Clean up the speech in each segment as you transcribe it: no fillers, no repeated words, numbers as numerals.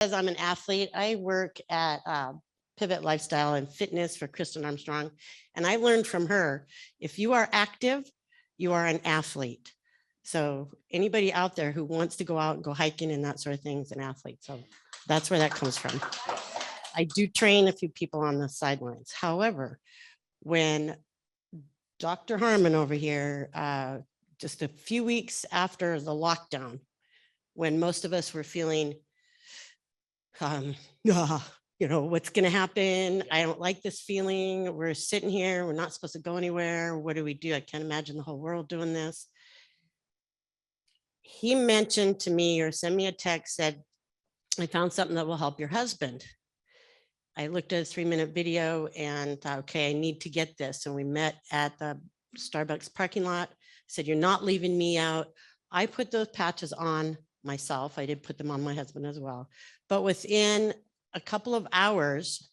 As I'm an athlete, I work at Pivot Lifestyle and Fitness for Kristen Armstrong. And I learned from her, if you are active, you are an athlete. So anybody out there who wants to go out and go hiking and that sort of thing is an athlete. So that's where that comes from. I do train a few people on the sidelines. However, when Dr. Harmon over here, just a few weeks after the lockdown, when most of us were feeling, what's going to happen? I don't like this feeling. We're sitting here. We're not supposed to go anywhere. What do we do? I can't imagine the whole world doing this. He mentioned to me or sent me a text, said, I found something that will help your husband. I looked at a 3-minute video and thought, okay, I need to get this. And we met at the Starbucks parking lot. Said, you're not leaving me out. I put those patches on myself. I did put them on my husband as well. But within a couple of hours,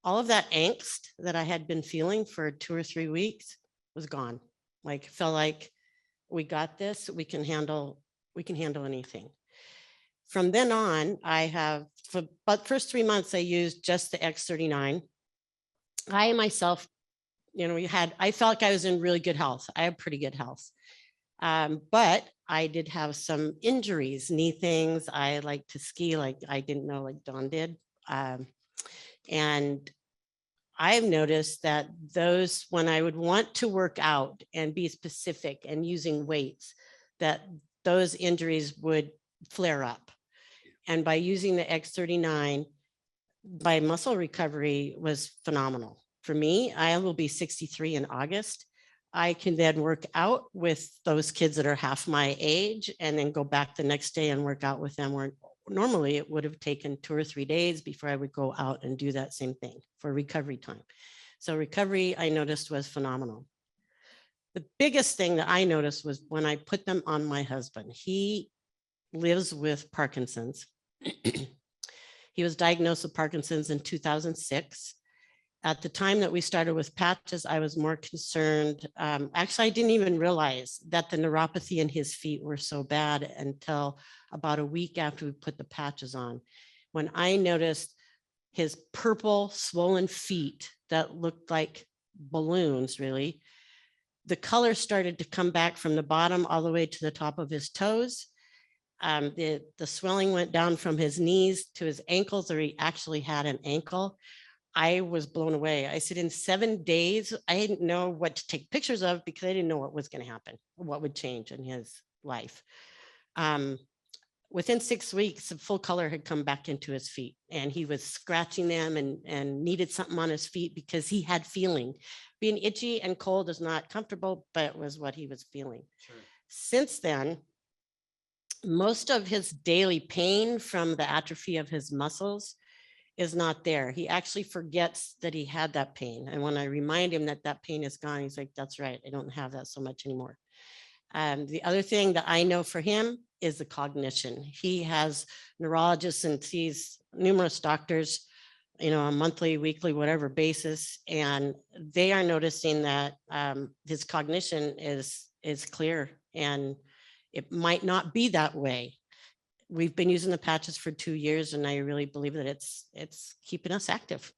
all of that angst that I had been feeling for 2 or 3 weeks was gone. Like, felt like we got this, we can handle anything. From then on, I have, for about first 3 months, I used just the X39. I myself, I felt like I was in really good health. I have pretty good health. But I did have some injuries, knee things. I like to ski, like I didn't know, like Dawn did. And I've noticed that those, when I would want to work out and be specific and using weights, that those injuries would flare up. And by using the X39, my muscle recovery was phenomenal. For me, I will be 63 in August. I can then work out with those kids that are half my age and then go back the next day and work out with them, where normally it would have taken 2 or 3 days before I would go out and do that same thing for recovery time. So recovery, I noticed, was phenomenal. The biggest thing that I noticed was when I put them on my husband. He lives with Parkinson's. He was diagnosed with Parkinson's in 2006. At the time that we started with patches, I was more concerned. Actually, I didn't even realize that the neuropathy in his feet were so bad until about a week after we put the patches on, when I noticed his purple swollen feet that looked like balloons, really. The color started to come back from the bottom all the way to the top of his toes. The swelling went down from his knees to his ankles, or he actually had an ankle. I was blown away. I said, in 7 days, I didn't know what to take pictures of because I didn't know what was going to happen, what would change in his life. Within 6 weeks, the full color had come back into his feet, and he was scratching them and needed something on his feet because he had feeling. Being itchy and cold is not comfortable, but it was what he was feeling. Sure. Since then, most of his daily pain from the atrophy of his muscles is not there. He actually forgets that he had that pain. And when I remind him that that pain is gone, he's like, that's right, I don't have that so much anymore. The other thing that I know for him is the cognition. He has neurologists and sees numerous doctors, a monthly, weekly, whatever basis. And they are noticing that his cognition is clear, and it might not be that way. We've been using the patches for 2 years, and I really believe that it's keeping us active.